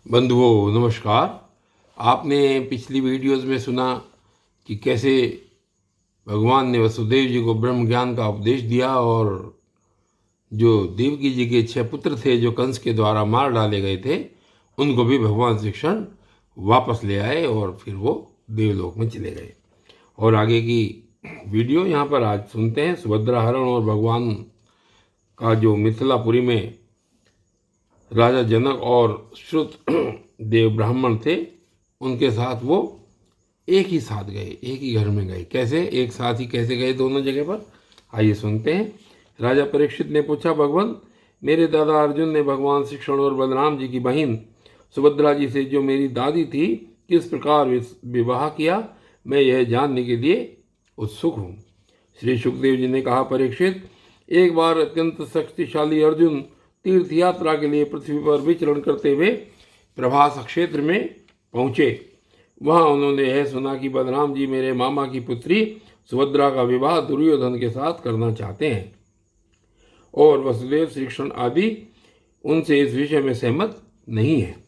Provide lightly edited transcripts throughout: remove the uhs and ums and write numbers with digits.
बंधुओं नमस्कार। आपने पिछली वीडियोस में सुना कि कैसे भगवान ने वसुदेव जी को ब्रह्म ज्ञान का उपदेश दिया और जो देवकी जी के 6 पुत्र थे जो कंस के द्वारा मार डाले गए थे उनको भी भगवान श्री कृष्ण वापस ले आए और फिर वो देवलोक में चले गए। और आगे की वीडियो यहाँ पर आज सुनते हैं। सुभद्रा हरण और भगवान का जो मिथिलापुरी में राजा जनक और श्रुत देव ब्राह्मण थे उनके साथ वो एक ही साथ गए, एक ही घर में गए। कैसे एक साथ ही कैसे गए दोनों जगह पर, आइए सुनते हैं। राजा परीक्षित ने पूछा, भगवान मेरे दादा अर्जुन ने भगवान श्री कृष्ण और बलराम जी की बहन सुभद्रा जी से जो मेरी दादी थी किस प्रकार विवाह किया, मैं यह जानने के लिए उत्सुक हूँ। श्री सुखदेव जी ने कहा, परीक्षित एक बार अत्यंत शक्तिशाली अर्जुन तीर्थ यात्रा के लिए पृथ्वी पर विचरण करते हुए प्रभास क्षेत्र में पहुँचे। वहाँ उन्होंने यह सुना कि बलराम जी मेरे मामा की पुत्री सुभद्रा का विवाह दुर्योधन के साथ करना चाहते हैं और वसुदेव श्री कृष्ण आदि उनसे इस विषय में सहमत नहीं है।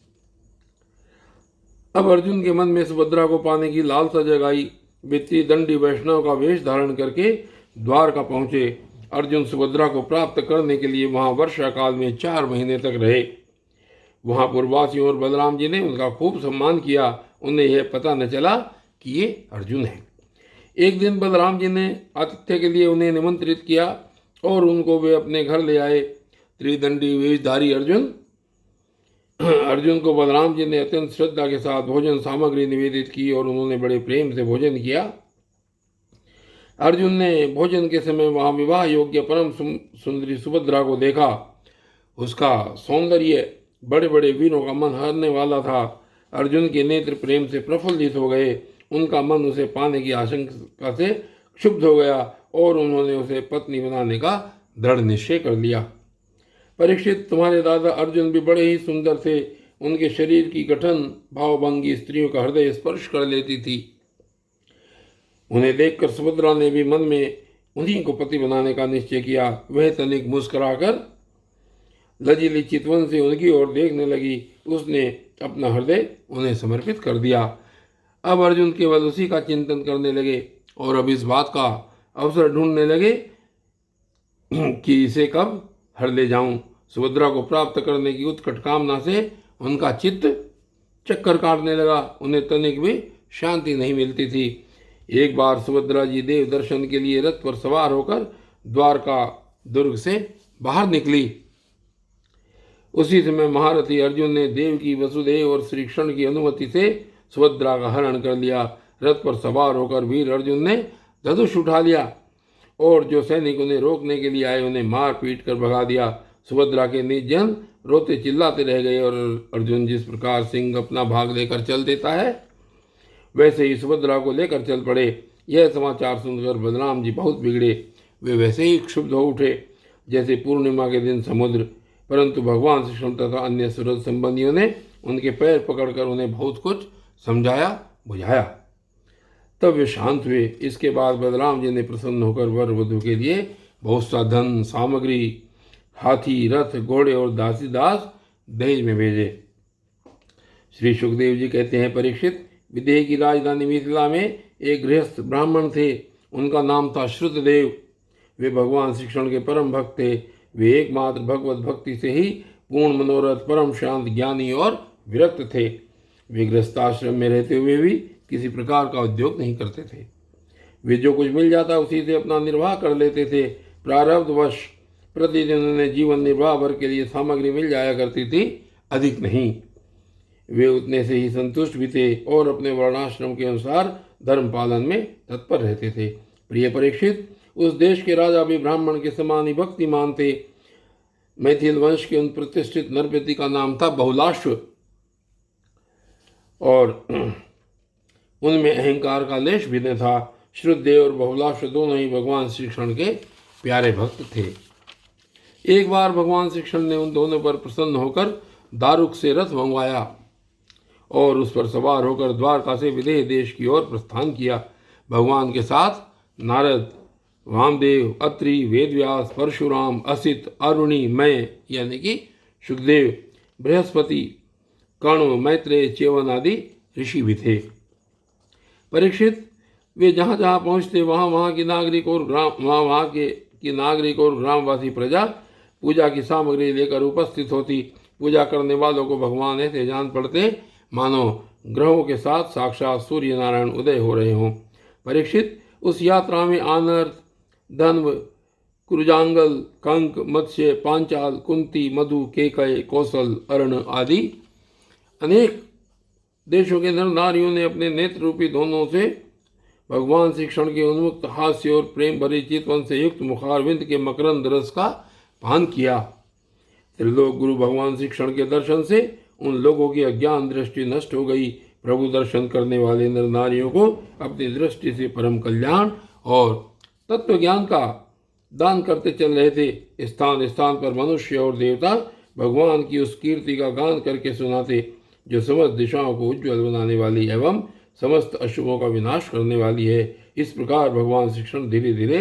अब अर्जुन के मन में सुभद्रा को पाने की लालसा जगाई। वे दंडी वैष्णव का वेश धारण करके द्वारका पहुँचे। अर्जुन सुभद्रा को प्राप्त करने के लिए वहाँ वर्षा काल में 4 महीने तक रहे। वहाँ पूर्ववासियों और बलराम जी ने उनका खूब सम्मान किया। उन्हें यह पता न चला कि ये अर्जुन है। एक दिन बलराम जी ने आतिथ्य के लिए उन्हें निमंत्रित किया और उनको वे अपने घर ले आए। त्रिदंडी वेशधारी अर्जुन को बलराम जी ने अत्यंत श्रद्धा के साथ भोजन सामग्री निवेदित की और उन्होंने बड़े प्रेम से भोजन किया। अर्जुन ने भोजन के समय वहाँ विवाह योग्य परम सुंदरी सुभद्रा को देखा। उसका सौंदर्य बड़े बड़े वीरों का मन हरने वाला था। अर्जुन के नेत्र प्रेम से प्रफुल्लित हो गए। उनका मन उसे पाने की आशंका से क्षुब्ध हो गया और उन्होंने उसे पत्नी बनाने का दृढ़ निश्चय कर लिया। परीक्षित, तुम्हारे दादा अर्जुन भी बड़े ही सुंदर थे। उनके शरीर की गठन भावभंगी स्त्रियों का हृदय स्पर्श कर लेती थी। उन्हें देखकर सुभद्रा ने भी मन में उन्हीं को पति बनाने का निश्चय किया। वह तनिक मुस्कुराकर लजीली चितवन से उनकी ओर देखने लगी। उसने अपना हृदय उन्हें समर्पित कर दिया। अब अर्जुन केवल उसी का चिंतन करने लगे और अब इस बात का अवसर ढूंढने लगे कि इसे कब हर ले जाऊं। सुभद्रा को प्राप्त करने की उत्कट कामना से उनका चित्त चक्कर काटने लगा। उन्हें तनिक भी शांति नहीं मिलती थी। एक बार सुभद्रा जी देव दर्शन के लिए रथ पर सवार होकर द्वारका दुर्ग से बाहर निकली। उसी समय महारथी अर्जुन ने देवकी वसुदेव और श्री कृष्ण की अनुमति से सुभद्रा का हरण कर लिया। रथ पर सवार होकर वीर अर्जुन ने धनुष उठा लिया और जो सैनिक उन्हें रोकने के लिए आए उन्हें मार पीट कर भगा दिया। सुभद्रा के निर्जन रोते चिल्लाते रह गए और अर्जुन जिस प्रकार सिंह अपना भाग लेकर चल देता है वैसे ही सुभद्रा को लेकर चल पड़े। यह समाचार सुनकर बलराम जी बहुत बिगड़े। वे वैसे ही क्षुब्ध हो उठे जैसे पूर्णिमा के दिन समुद्र। परंतु भगवान श्री कृष्ण तथा अन्य सूरज संबंधियों ने उनके पैर पकड़कर उन्हें बहुत कुछ समझाया बुझाया। तब वे शांत हुए। इसके बाद बलराम जी ने प्रसन्न होकर वर वधू के लिए बहुत सा धन सामग्री, हाथी, रथ, घोड़े और दासी दास दहेज में भेजे। श्री सुखदेव जी कहते हैं, परीक्षित, विदेह की राजधानी मिथिला में एक गृहस्थ ब्राह्मण थे। उनका नाम था श्रुतदेव। वे भगवान श्री कृष्ण के परम भक्त थे। वे एकमात्र भगवत भक्ति से ही पूर्ण मनोरथ, परम शांत, ज्ञानी और विरक्त थे। वे गृहस्थाश्रम में रहते हुए भी किसी प्रकार का उद्योग नहीं करते थे। वे जो कुछ मिल जाता उसी से अपना निर्वाह कर लेते थे। प्रारब्धवश प्रतिदिन उन्हें जीवन निर्वाह भर के लिए सामग्री मिल जाया करती थी, अधिक नहीं। वे उतने से ही संतुष्ट भी थे और अपने वर्णाश्रम के अनुसार धर्म पालन में तत्पर रहते थे। प्रिय परीक्षित, उस देश के राजा भी ब्राह्मण के समान ही भक्तिमान थे। मैथिल वंश के उन प्रतिष्ठित नरपति का नाम था बहुलाश्व और उनमें अहंकार का लेश भी न था। श्रुतदेव और बहुलाश्व दोनों ही भगवान श्री कृष्ण के प्यारे भक्त थे। एक बार भगवान श्री कृष्ण ने उन दोनों पर प्रसन्न होकर दारुक से रथ मंगवाया और उस पर सवार होकर द्वारका से विदेह देश की ओर प्रस्थान किया। भगवान के साथ नारद, वामदेव, अत्रि, वेदव्यास, परशुराम, असित, अरुणि, मैं यानी कि सुखदेव, बृहस्पति, कर्ण, मैत्रेय, च्यवन आदि ऋषि भी थे। परीक्षित, वे जहाँ जहाँ पहुँचते वहाँ की नागरिक और ग्रामवासी प्रजा पूजा की सामग्री लेकर उपस्थित होती। पूजा करने वालों को भगवान ऐसे जान पड़ते मानो ग्रहों के साथ साक्षात सूर्य नारायण उदय हो रहे हों। परीक्षित, उस यात्रा में आनर्त, धन्व, कुरुजांगल, कंक, मत्स्य, पांचाल, कुंती, मधु, केकय, कौशल, अर्ण आदि अनेक देशों के नर नारियों ने अपने नेत्र रूपी दोनों से भगवान श्री कृष्ण के उन्मुक्त हास्य और प्रेम भरी चितवन से युक्त मुखारविंद के मकरंद रस का पान किया। त्रिलोक गुरु भगवान श्री कृष्ण के दर्शन से उन लोगों की अज्ञान दृष्टि नष्ट हो गई। प्रभु दर्शन करने वाले नर नारियों को अपनी दृष्टि से परम कल्याण और तत्व ज्ञान का दान करते चल रहे थे। स्थान स्थान पर मनुष्य और देवता भगवान की उस कीर्ति का गान करके सुनाते जो समस्त दिशाओं को उज्ज्वल बनाने वाली एवं समस्त अशुभों का विनाश करने वाली है। इस प्रकार भगवान श्री कृष्ण धीरे धीरे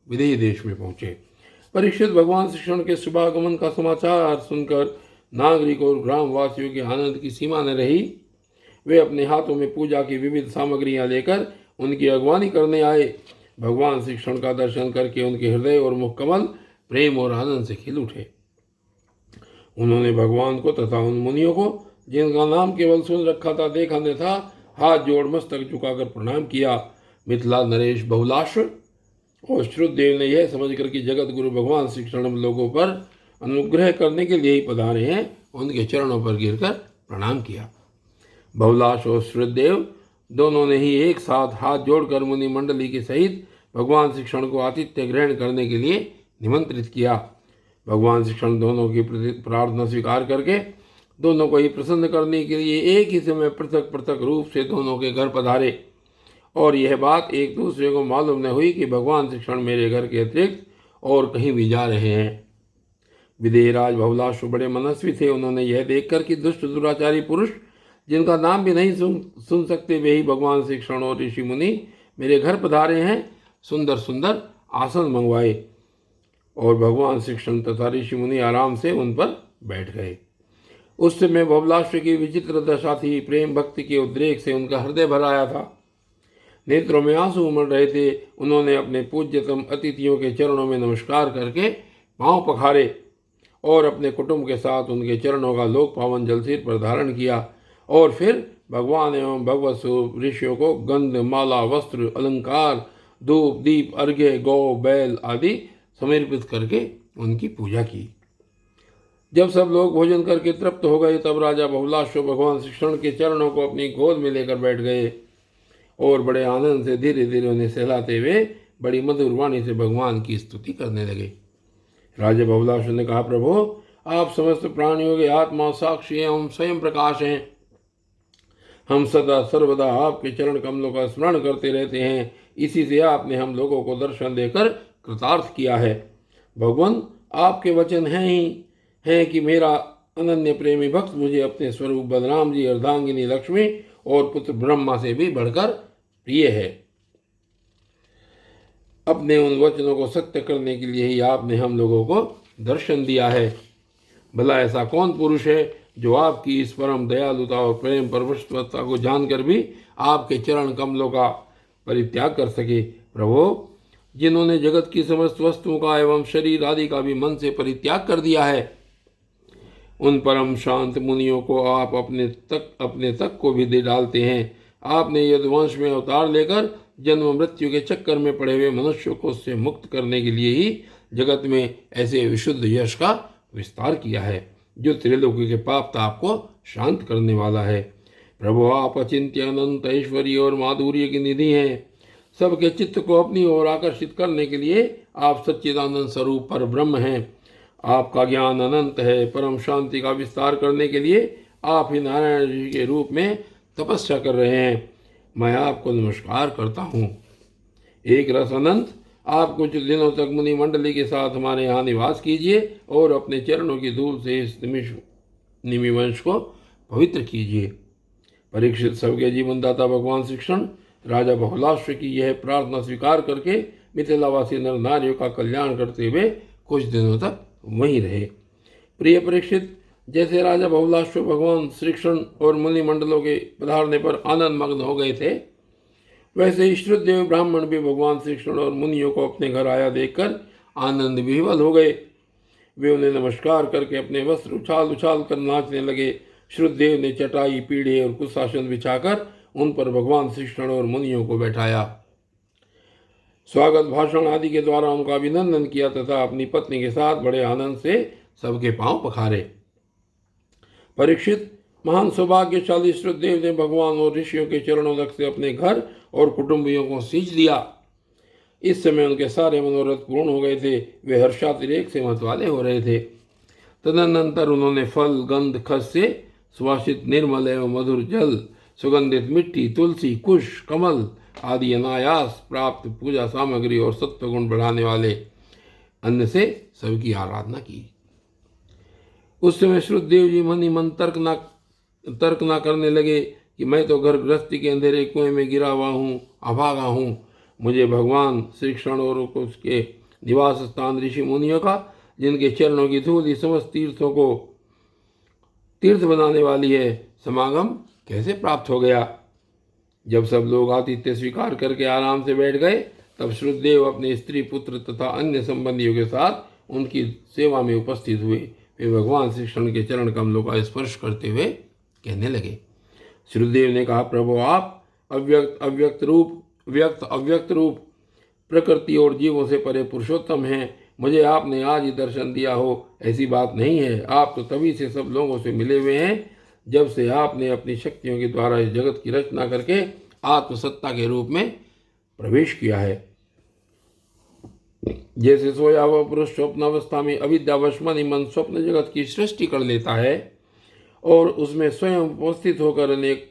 विदेह देश में पहुंचे। परीक्षित, भगवान श्री कृष्ण के शुभागमन का समाचार सुनकर नागरिक और ग्रामवासियों के आनंद की सीमा न रही। वे अपने हाथों में पूजा की विविध सामग्रियां लेकर उनकी अगवानी करने आए। भगवान श्री कृष्ण का दर्शन करके उनके हृदय और मुखकमल प्रेम और आनंद से खिल उठे। उन्होंने भगवान को तथा उन मुनियों को जिनका नाम केवल सुन रखा था देखा न था हाथ जोड़ मस्तक झुकाकर प्रणाम किया। मिथिला नरेश बहुलाश और श्रुतदेव ने यह समझकर कि जगत गुरु भगवान श्री कृष्ण हम लोगों पर अनुग्रह करने के लिए ही पधारे हैं, उनके चरणों पर गिरकर प्रणाम किया। बहुलाश और श्रुतदेव दोनों ने ही एक साथ हाथ जोड़कर मुनि मंडली के सहित भगवान श्री कृष्ण को आतिथ्य ग्रहण करने के लिए निमंत्रित किया। भगवान श्री कृष्ण दोनों की प्रार्थना स्वीकार करके दोनों को ही प्रसन्न करने के लिए एक ही समय पृथक पृथक रूप से दोनों के घर पधारे और यह बात एक दूसरे को मालूम न हुई कि भगवान श्री कृष्ण मेरे घर के अतिरिक्त और कहीं भी जा रहे हैं। विदेहराज बहुलाश बड़े मनस्वी थे। उन्होंने यह देखकर कि दुष्ट दुराचारी पुरुष जिनका नाम भी नहीं सुन सकते वे ही भगवान श्री कृष्ण और ऋषि मुनि मेरे घर पधारे हैं, सुंदर सुंदर आसन मंगवाए और भगवान श्री कृष्ण तथा ऋषि मुनि आराम से उन पर बैठ गए। उस समय बहुलाश की विचित्र दशा थी। प्रेम भक्ति के उद्रेक से उनका हृदय भर आया था, नेत्रों में आंसू उमड़ रहे थे। उन्होंने अपने पूज्यतम अतिथियों के चरणों में नमस्कार करके पांव पखारे और अपने कुटुंब के साथ उनके चरणों का लोक पावन जल सिर पर धारण किया और फिर भगवान एवं भगवत स्वरूप ऋषियों को गंध, माला, वस्त्र, अलंकार, धूप, दीप, अर्घ्य, गौ, बैल आदि समर्पित करके उनकी पूजा की। जब सब लोग भोजन करके तृप्त हो गए तब राजा बहुलाश भगवान श्री कृष्ण के चरणों को अपनी गोद में लेकर बैठ गए और बड़े आनंद से धीरे धीरे उन्हें सहलाते हुए बड़ी मधुर वाणी से भगवान की स्तुति करने लगे। राजा बहुलाश ने कहा, प्रभु, आप समस्त प्राणियों के आत्मा, साक्षी एवं स्वयं प्रकाश हैं। हम सदा सर्वदा आपके चरण कमलों का स्मरण करते रहते हैं। इसी से आपने हम लोगों को दर्शन देकर कृतार्थ किया है। भगवान, आपके वचन हैं कि मेरा अनन्य प्रेमी भक्त मुझे अपने स्वरूप बलराम जी, अर्धांगिनी लक्ष्मी और पुत्र ब्रह्मा से भी बढ़कर प्रिय है। अपने उन वचनों को सत्य करने के लिए ही आपने हम लोगों को दर्शन दिया है। भला ऐसा कौन पुरुष है जो आपकी इस परम दयालुता और प्रेम परवशता को जानकर भी आपके चरण कमलों का परित्याग कर सके। प्रभु, जिन्होंने जगत की समस्त वस्तुओं का एवं शरीर आदि का भी मन से परित्याग कर दिया है, उन परम शांत मुनियों को आप अपने तक को भी दे डालते हैं। आपने यदुवंश में अवतार लेकर जन्म मृत्यु के चक्कर में पड़े हुए मनुष्यों को उससे मुक्त करने के लिए ही जगत में ऐसे विशुद्ध यश का विस्तार किया है जो त्रिलोकी के पाप ताप को शांत करने वाला है। प्रभु, आप अचिंत्य अनंत ऐश्वर्य और माधुर्य की निधि हैं। सबके चित्त को अपनी ओर आकर्षित करने के लिए आप सच्चिदानंद स्वरूप पर ब्रह्म हैं। आपका ज्ञान अनंत है। परम शांति का विस्तार करने के लिए आप ही नारायण जी के रूप में तपस्या कर रहे हैं। मैं आपको नमस्कार करता हूँ। एक रस अनंत, आप कुछ दिनों तक मुनि मंडली के साथ हमारे यहाँ निवास कीजिए और अपने चरणों की धूल से इस निमिवंश को पवित्र कीजिए। परीक्षित, सबके जीवनदाता भगवान श्री कृष्ण राजा बहुलाश की यह प्रार्थना स्वीकार करके मिथिलावासी नर नारियों का कल्याण करते हुए कुछ दिनों तक वहीं रहे। प्रिय परीक्षित, जैसे राजा बहुलाश्व भगवान श्री कृष्ण और मुनि मंडलों के पधारने पर आनंद मग्न हो गए थे, वैसे ही श्रुतदेव ब्राह्मण भी भगवान श्री कृष्ण और मुनियों को अपने घर आया देखकर आनंद विह्वल हो गए। वे उन्हें नमस्कार करके अपने वस्त्र उछाल उछाल कर नाचने लगे। श्रुतदेव ने चटाई, पीढ़े और कुशासन बिछाकर उन पर भगवान श्री कृष्ण और मुनियों को बैठाया, स्वागत भाषण आदि के द्वारा उनका अभिनंदन किया तथा अपनी पत्नी के साथ बड़े आनंद से सबके पांव पखारे। परीक्षित, महान सौभाग्यशाली श्रुतदेव ने भगवान और ऋषियों के चरणों तक से अपने घर और कुटुंबियों को सींच दिया। इस समय उनके सारे मनोरथ पूर्ण हो गए थे। वे हर्षातिरेक से मत वाले हो रहे थे। तदनंतर उन्होंने फल, गंध, खस से सुवासित निर्मल एवं मधुर जल, सुगंधित मिट्टी, तुलसी, कुश, कमल आदि अनायास प्राप्त पूजा सामग्री और सत्वगुण बढ़ाने वाले अन्न से सबकी आराधना की। उस समय श्रुतदेव जी मन ही मन तर्क न करने लगे कि मैं तो घर गृहस्थी के अंधेरे कुएं में गिरा हुआ हूँ, अभागा हूँ। मुझे भगवान श्री कृष्ण और उसके निवास स्थान ऋषि मुनियों का, जिनके चरणों की धूल ही समस्त तीर्थों को तीर्थ बनाने वाली है, समागम कैसे प्राप्त हो गया। जब सब लोग आतिथ्य स्वीकार करके आराम से बैठ गए, तब श्रुतदेव अपने स्त्री, पुत्र तथा अन्य संबंधियों के साथ उनकी सेवा में उपस्थित हुए। वे भगवान श्री कृष्ण के चरण कमलों का स्पर्श करते हुए कहने लगे। श्रुतदेव ने कहा, प्रभु आप अव्यक्त रूप प्रकृति और जीवों से परे पुरुषोत्तम हैं। मुझे आपने आज ही दर्शन दिया हो ऐसी बात नहीं है। आप तो तभी से सब लोगों से मिले हुए हैं जब से आपने अपनी शक्तियों के द्वारा इस जगत की रचना करके आत्मसत्ता के रूप में प्रवेश किया है। जैसे सोया हुआ पुरुष स्वप्नावस्था में अविद्यावश मन स्वप्न जगत की सृष्टि कर लेता है और उसमें स्वयं उपस्थित होकर अनेक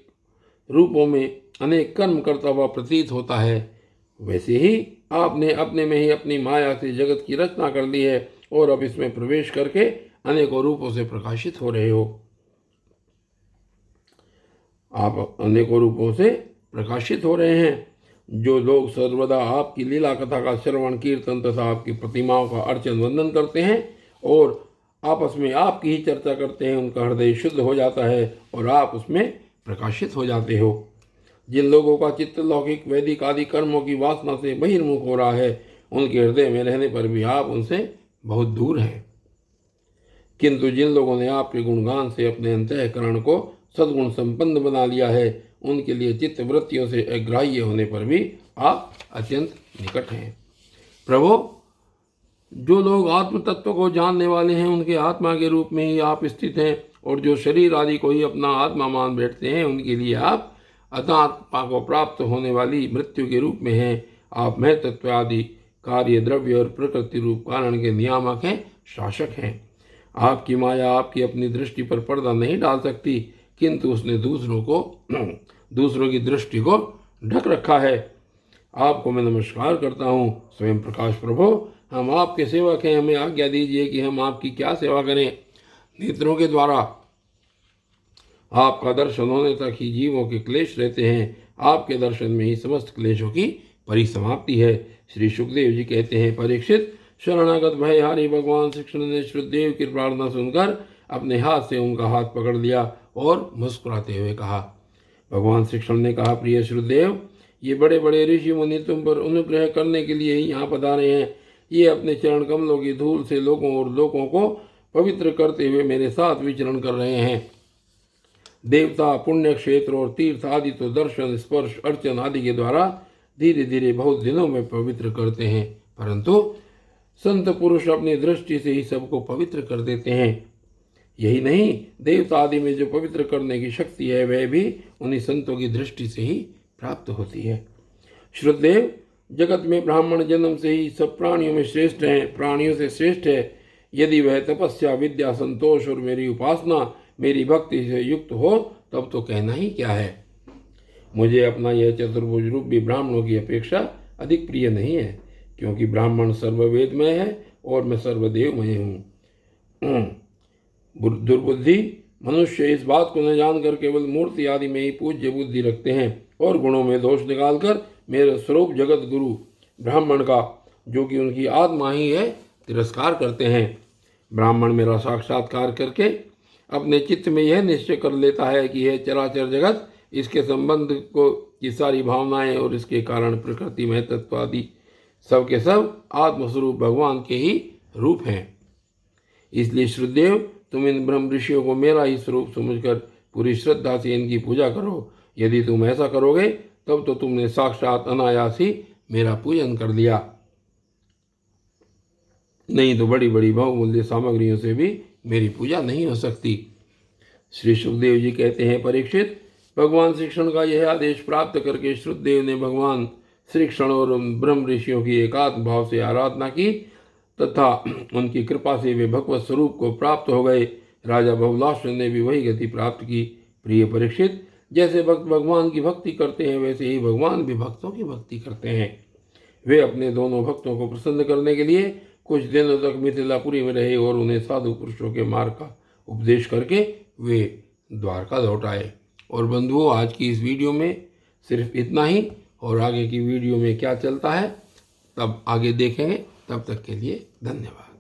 रूपों में अनेक कर्म करता हुआ प्रतीत होता है, वैसे ही आपने अपने में ही अपनी माया से जगत की रचना कर ली है और अब इसमें प्रवेश करके अनेकों रूपों से प्रकाशित हो रहे हो। आप अनेकों रूपों से प्रकाशित हो रहे हैं। जो लोग सर्वदा आपकी लीला कथा का श्रवण, कीर्तन तथा आपकी प्रतिमाओं का अर्चन वंदन करते हैं और आपस में आपकी ही चर्चा करते हैं, उनका हृदय शुद्ध हो जाता है और आप उसमें प्रकाशित हो जाते हो। जिन लोगों का चित्त लौकिक, वैदिक आदि कर्मों की वासना से बहिर्मुख हो रहा है, उनके हृदय में रहने पर भी आप उनसे बहुत दूर हैं। किंतु जिन लोगों ने आपके गुणगान से अपने अंतःकरण को सद्गुण संपन्न बना लिया है, उनके लिए चित्त वृत्तियों से अग्राह्य होने पर भी आप अत्यंत निकट हैं। प्रभु, जो लोग आत्म तत्व को जानने वाले हैं, उनके आत्मा के रूप में ही आप स्थित हैं और जो शरीर आदि को ही अपना आत्मा मान बैठते हैं, उनके लिए आप अतात्मा को प्राप्त होने वाली मृत्यु के रूप में हैं। आप मैं तत्व आदि कार्य, द्रव्य और प्रकृति रूप कारण के नियामक हैं, शासक हैं। आपकी माया आपकी अपनी दृष्टि पर पर्दा नहीं डाल सकती, किंतु उसने दूसरों की दृष्टि को ढक रखा है। आपको मैं नमस्कार करता हूँ, स्वयं प्रकाश प्रभु। हम आपके सेवक हैं, हमें आज्ञा दीजिए कि हम आपकी क्या सेवा करें। नेत्रों के द्वारा आपका दर्शन होने तक ही जीवों के क्लेश रहते हैं। आपके दर्शन में ही समस्त क्लेशों की परिसमाप्ति है। श्री सुखदेव जी कहते हैं, परीक्षित, शरणागत भयहारी भगवान श्री कृष्ण ने श्रुतदेव की प्रार्थना सुनकर अपने हाथ से उनका हाथ पकड़ लिया और मुस्कुराते हुए कहा। भगवान श्री कृष्ण ने कहा, प्रिय श्रुतदेव, ये बड़े बड़े ऋषि मुनि तुम पर अनुग्रह करने के लिए ही यहाँ पधारे हैं। ये अपने चरण कमलों की धूल से लोगों और लोगों को पवित्र करते हुए मेरे साथ विचरण कर रहे हैं। देवता, पुण्य क्षेत्र और तीर्थ आदि तो दर्शन, स्पर्श, अर्चन आदि के द्वारा धीरे धीरे बहुत दिनों में पवित्र करते हैं, परंतु संत पुरुष अपनी दृष्टि से ही सबको पवित्र कर देते हैं। यही नहीं, देवता आदि में जो पवित्र करने की शक्ति है, वह भी उन्हीं संतों की दृष्टि से ही प्राप्त होती है। श्रुतदेव, जगत में ब्राह्मण जन्म से ही सब प्राणियों में श्रेष्ठ हैं, प्राणियों से श्रेष्ठ है। यदि वह तपस्या, विद्या, संतोष और मेरी उपासना, मेरी भक्ति से युक्त हो, तब तो कहना ही क्या है। मुझे अपना यह चतुर्भुज रूप भी ब्राह्मणों की अपेक्षा अधिक प्रिय नहीं है, क्योंकि ब्राह्मण सर्ववेदमय है और मैं सर्वदेवमय हूँ। दुर्बुद्धि मनुष्य इस बात को न जानकर केवल मूर्ति आदि में ही पूज्य बुद्धि रखते हैं और गुणों में दोष निकालकर मेरे स्वरूप जगत गुरु ब्राह्मण का, जो कि उनकी आत्मा ही है, तिरस्कार करते हैं। ब्राह्मण मेरा साक्षात्कार करके अपने चित्त में यह निश्चय कर लेता है कि यह चराचर जगत, इसके संबंध को की सारी भावनाएं और इसके कारण प्रकृति में तत्व आदि सब के सब आत्मस्वरूप भगवान के ही रूप हैं। इसलिए श्रुदेव, तुम इन ब्रह्म ऋषियों को मेरा ही स्वरूप समझकर पूरी श्रद्धा से इनकी पूजा करो। यदि तुम ऐसा करोगे तब तो तुमने साक्षात अनायास ही मेरा पूजन कर लिया, नहीं तो बड़ी बड़ी बहुमूल्य सामग्रियों से भी मेरी पूजा नहीं हो सकती। श्री सुखदेव जी कहते हैं, परीक्षित, भगवान श्री कृष्ण का यह आदेश प्राप्त करके श्रुतदेव ने भगवान श्री कृष्ण और ब्रह्म ऋषियों की एकात्म भाव से आराधना की तथा उनकी कृपा से वे भगवत स्वरूप को प्राप्त हो गए। राजा बहुलाश्व ने भी वही गति प्राप्त की। प्रिय परीक्षित, जैसे भक्त भगवान की भक्ति करते हैं वैसे ही भगवान भी भक्तों की भक्ति करते हैं। वे अपने दोनों भक्तों को प्रसन्न करने के लिए कुछ दिनों तक मिथिलापुरी में रहे और उन्हें साधु पुरुषों के मार्ग का उपदेश करके वे द्वारका लौट आए। और बंधुओं, आज की इस वीडियो में सिर्फ इतना ही, और आगे की वीडियो में क्या चलता है तब आगे देखेंगे। तब तक के लिए धन्यवाद।